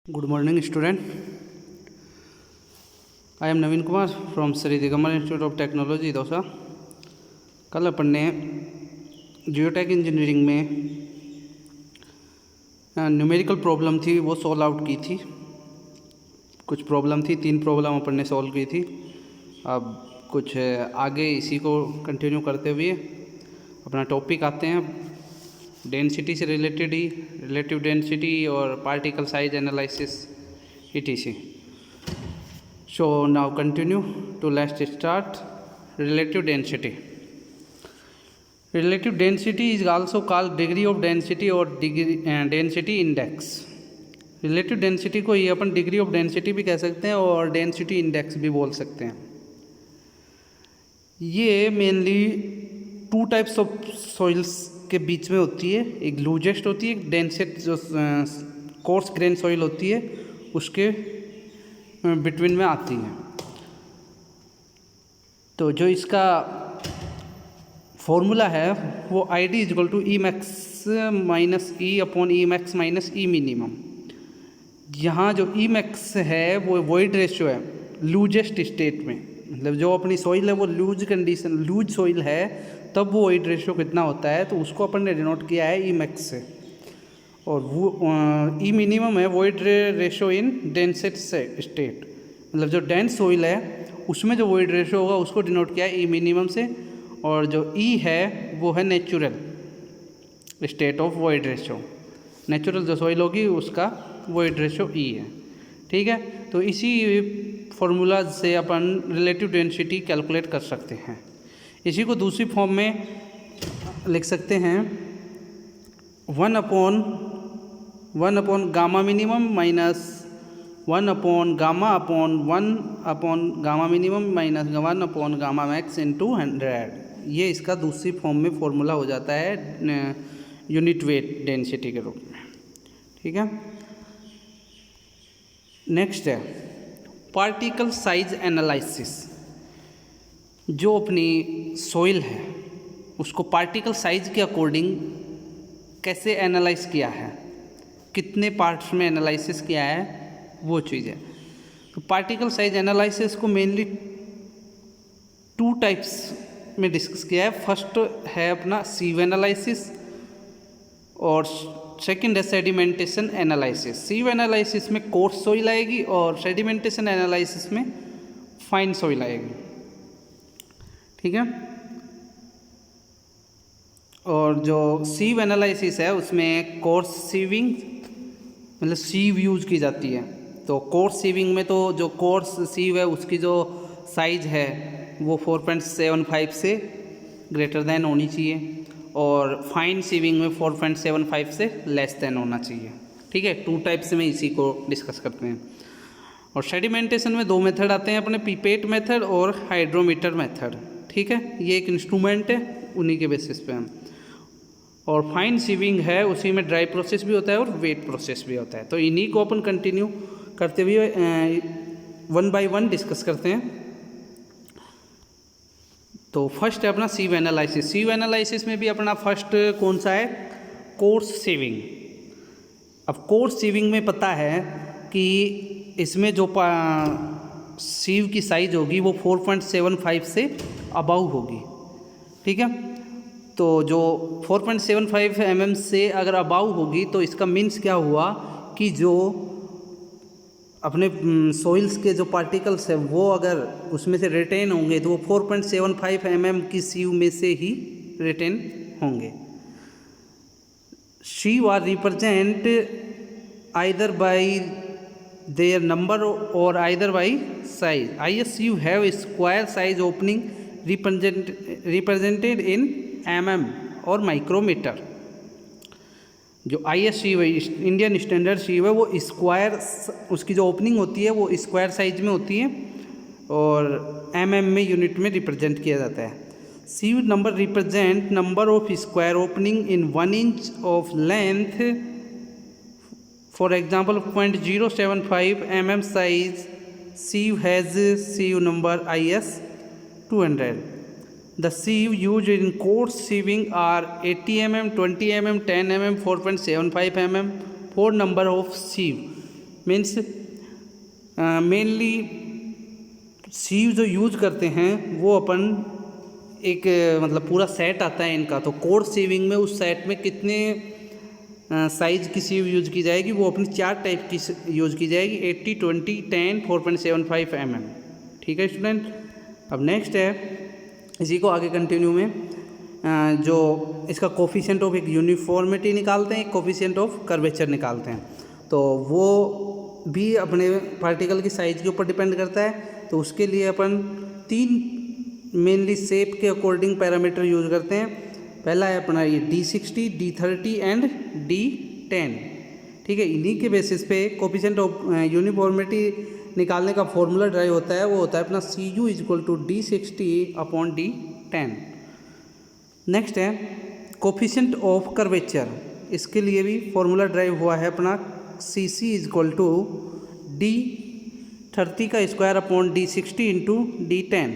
Good morning, student. I am Naveen Kumar from Sri Digamar Institute of Technology, dosa. कल अपन ने geotech engineering में numerical problem थी वो solve out की थी। कुछ प्रॉब्लम थी, 3 प्रॉब्लम अपन ने सॉल्व की थी। अब कुछ आगे इसी को कंटिन्यू करते हुए अपना टॉपिक आते हैं डेंसिटी से रिलेटेड ही, रिलेटिव डेंसिटी और particle size analysis etc. So now continue to let's start relative density. Relative density is also called degree of density or density index. Relative density को ये अपन degree of density भी कह सकते हैं और density index भी बोल सकते हैं। ये मेनली 2 टाइप्स ऑफ सॉइल्स के बीच में होती है, एक लूजेस्ट होती है, एक डेंसेस्ट जो कोर्स ग्रेन सॉइल होती है उसके बिटवीन में आती है। तो जो इसका फॉर्मूला है वो I D is equal to E max minus E upon E max minus E minimum. यहाँ जो ई मैक्स है वो वॉइड रेशियो है लूजेस्ट स्टेट में, मतलब जो अपनी सॉइल है वो लूज कंडीशन लूज सॉइल है तब वो वॉइड रेशियो कितना होता है, तो उसको अपन ने डिनोट किया है ई मैक्स से। और वो ई मिनिमम है void ratio in densest state, मतलब जो डेंस सॉइल है उसमें जो वॉइड रेशियो होगा उसको डिनोट किया है ई मिनिमम से। और जो ई है वो है natural state of void ratio, natural जो सॉइल होगी उसका वॉइड रेशियो ई है। ठीक है, तो इसी फॉर्मूला से अपन रिलेटिव डेंसिटी कैलकुलेट कर सकते हैं। इसी को दूसरी फॉर्म में लिख सकते हैं 1 upon gamma minimum minus 1 upon gamma minimum minus 1 upon gamma max into 100। ये इसका दूसरी फॉर्म में फॉर्मूला हो जाता है यूनिट वेट डेंसिटी के रूप में। ठीक है, नेक्स्ट है पार्टिकल साइज एनालिसिस। जो अपनी सॉइल है उसको पार्टिकल साइज के अकॉर्डिंग कैसे एनालाइज किया है, कितने पार्ट्स में एनालिसिस किया है, वो चीज़ है। तो पार्टिकल साइज एनालिसिस को मेनली 2 टाइप्स में डिस्कस किया है। फर्स्ट है अपना सीव एनालिसिस और सेकंड है सेडिमेंटेशन एनालिसिस। सीव एनालिसिस में कोर्स सॉइल आएगी और सेडिमेंटेशन एनालिसिस में फाइन सॉइल आएगी। ठीक है, और जो सीव एनालिसिस है उसमें कोर्स सीविंग मतलब सीव यूज की जाती है। तो कोर्स सीविंग में तो जो कोर्स सीव है उसकी जो साइज है वो 4.75 से ग्रेटर देन होनी चाहिए और फाइन सीविंग में 4.75 से लेस देन होना चाहिए। ठीक है, 2 टाइप्स में इसी को डिस्कस करते हैं। और सेडिमेंटेशन में 2 मेथड आते हैं अपने, पिपेट मेथड और हाइड्रोमीटर मेथड। ठीक है, ये एक इंस्ट्रूमेंट है, उन्हीं के बेसिस पे हम। और फाइन सीविंग है उसी में ड्राई प्रोसेस भी होता है और वेट प्रोसेस भी होता है। तो इन्हीं को अपन कंटिन्यू करते हुए 1 बाय 1 डिस्कस करते हैं। तो फर्स्ट है अपना सीव एनालिसिस। सीव एनालिसिस में भी अपना फर्स्ट कौन सा है, कोर्स सीविंग। अब कोर्स सीविंग में पता है कि इसमें जो सीव की साइज होगी वो 4.75 से अबव होगी। ठीक है, तो जो 4.75 mm से अगर अबव होगी तो इसका मीन्स क्या हुआ कि जो अपने सॉइल्स के जो पार्टिकल्स है वो अगर उसमें से रिटेन होंगे तो वो 4.75 mm की सीव में से ही रिटेन होंगे। Sieve are represent either by their number or either by size. IS sieve have a square size opening represented in mm और micrometer। जो IS sieve है, इंडियन स्टैंडर्ड sieve है, वो स्क्वायर, उसकी जो ओपनिंग होती है वो स्क्वायर साइज में होती है और mm में यूनिट में रिप्रेजेंट किया जाता है। sieve number represent number of square opening in 1 inch of length. For example, 0.075 mm size sieve has sieve number IS 200. The sieve used in coarse sieving are 80 mm, 20 mm, 10 mm, 4.75 mm. 4 number of sieve means mainly sieve जो use करते हैं वो अपन एक मतलब पूरा set आता है इनका, तो कोड सीविंग में उस सेट में कितने साइज़ की सीव यूज़ की जाएगी, वो अपनी 4 टाइप की यूज़ की जाएगी, 80, 20, 10, 4.75 mm। ठीक है स्टूडेंट। अब नेक्स्ट है, इसी को आगे कंटिन्यू में जो इसका कोफिशिएंट ऑफ एक यूनिफॉर्मिटी निकालते हैं, एक कोफिशिएंट ऑफ कर्वेचर निकालते हैं, तो वो भी अपने पार्टिकल की साइज़ के ऊपर डिपेंड करता है। तो उसके लिए अपन 3 मेनली शेप के अकॉर्डिंग पैरामीटर यूज़ करते हैं। पहला है अपना ये D60, D30 एंड D10। ठीक है, इन्हीं के बेसिस पे कोफिशिएंट ऑफ यूनिफॉर्मिटी निकालने का फॉर्मूला ड्राइव होता है, वो होता है अपना CU = D60/D10। नेक्स्ट है कोफिशिएंट ऑफ कर्वेचर, इसके लिए भी फॉर्मूला ड्राइव हुआ है अपना CC = D30²/D60 × D10।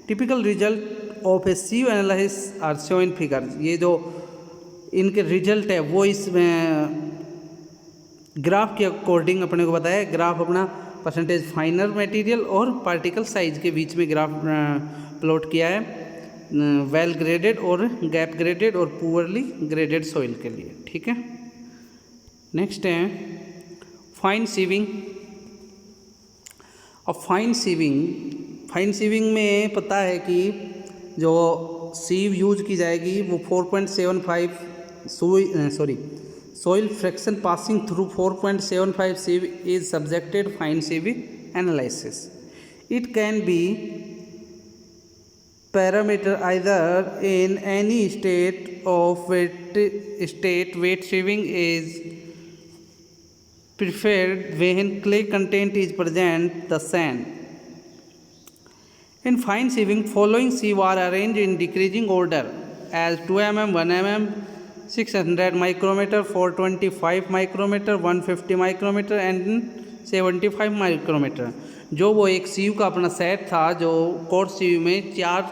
Typical result of a sieve analysis are show in figure. ये जो इनके रिजल्ट है वो इस ग्राफ के अकॉर्डिंग अपने को बताया। ग्राफ अपना परसेंटेज फाइनर मटेरियल और पार्टिकल साइज के बीच में ग्राफ प्लॉट किया है, वेल ग्रेडेड और गैप ग्रेडेड और पुअरली ग्रेडेड सॉइल के लिए। ठीक है, नेक्स्ट है फाइन सीविंग। अब फाइन सीविंग में पता है कि जो सीव यूज की जाएगी वो 4.75 soil fraction passing through 4.75 sieve is subjected fine sieving analysis. It can be parameter either in any state of weight sieving is preferred when clay content is present the sand. In fine sieving, following sieve are arranged in decreasing order as 2 mm, 1 mm, 600 micrometer, 425 micrometer, 150 micrometer and 75 micrometer। जो वो एक सीव का अपना set था, जो course सीव में 4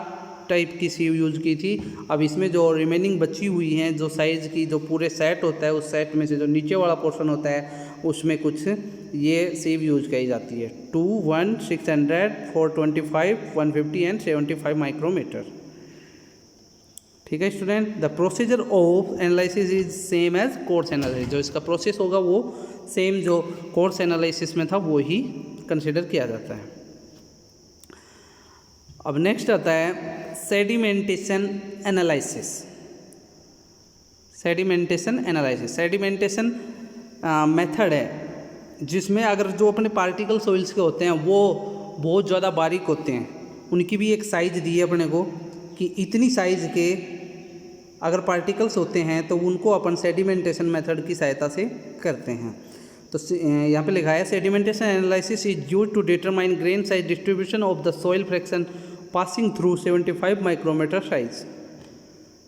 type की सीव use की थी। अब इसमें जो रिमेनिंग बची हुई हैं जो साइज़ की, जो पूरे सेट होता है, उस सेट में से जो नीचे वाला पोर्शन होता है उसमें कुछ ये सीव यूज की जाती है 2, 1, 600, 425, 150 एंड 75 माइक्रोमीटर। ठीक है student, the procedure of analysis is same as coarse analysis. जो इसका प्रोसेस होगा वो सेम जो कोर्स एनालिसिस में था वो ही कंसिडर किया जाता है। अब नेक्स्ट आता है सेडिमेंटेशन एनालिसिस। सेडिमेंटेशन मेथड है जिसमें अगर जो अपने पार्टिकल सॉइल्स के होते हैं वो बहुत ज़्यादा बारीक होते हैं, उनकी भी एक साइज़ दी है अपने को कि इतनी साइज़ के अगर पार्टिकल्स होते हैं तो उनको अपन सेडिमेंटेशन मेथड की सहायता से करते हैं। तो यहाँ पे लिखा है sedimentation analysis is used to determine grain size distribution of the soil fraction passing through 75 micrometre size.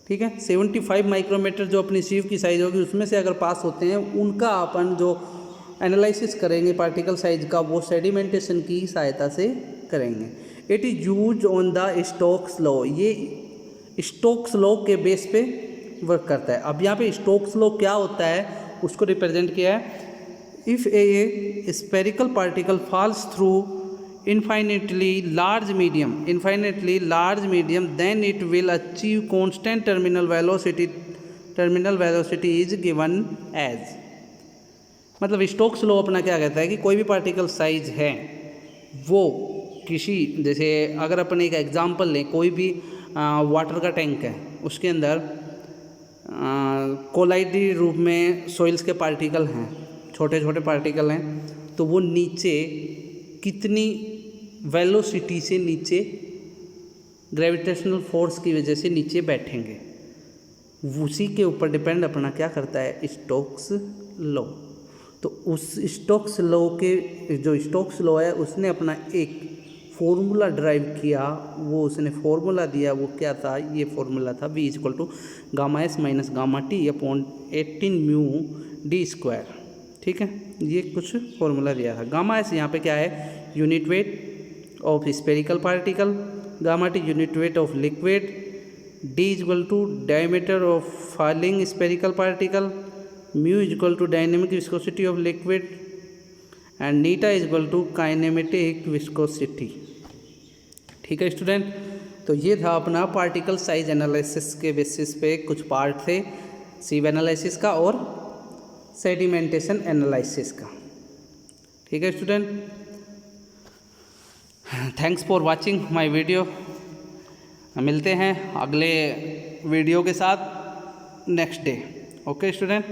ठीक है, 75 माइक्रोमीटर जो अपनी सीव की साइज़ होगी उसमें से अगर पास होते हैं उनका अपन जो एनालिसिस करेंगे पार्टिकल साइज का वो सेडिमेंटेशन की सहायता से करेंगे। It is use on the Stokes law. ये स्टोक्स लॉ के बेस पे वर्क करता है। अब यहाँ पे स्टोक्स लॉ क्या होता है उसको रिप्रेजेंट किया है। If a spherical particle falls through infinitely large medium then it will achieve constant terminal velocity is given as। मतलब स्टोक्स लॉ अपना क्या कहता है कि कोई भी पार्टिकल साइज है वो किसी, जैसे अगर अपन एक एग्जांपल लें, कोई भी वाटर का टैंक है, उसके अंदर कोलाइडी रूप में सॉइल्स के पार्टिकल हैं, छोटे छोटे पार्टिकल हैं, तो वो नीचे कितनी वेलोसिटी से नीचे ग्रेविटेशनल फोर्स की वजह से नीचे बैठेंगे, उसी के ऊपर डिपेंड अपना क्या करता है स्टोक्स लॉ। तो उस स्टोक्स लॉ के जो स्टोक्स लॉ है उसने अपना एक फॉर्मूला ड्राइव किया, वो उसने फॉर्मूला दिया, वो क्या था, ये फॉर्मूला था V = γs - γt/18μd²। ठीक है, ये कुछ फॉर्मूला दिया था। γs यहाँ पे क्या है, unit weight of spherical particle, γt unit weight of liquid, d = diameter of falling spherical particle, μ = dynamic viscosity of liquid, and eta is equal to kinematic viscosity. ठीक है स्टूडेंट, तो ये था अपना पार्टिकल साइज एनालिसिस के basis पे कुछ part थे, सीव एनालिसिस का और सेडिमेंटेशन एनालिसिस का। ठीक है student, thanks for watching my video. मिलते हैं अगले वीडियो के साथ नेक्स्ट डे। Okay student.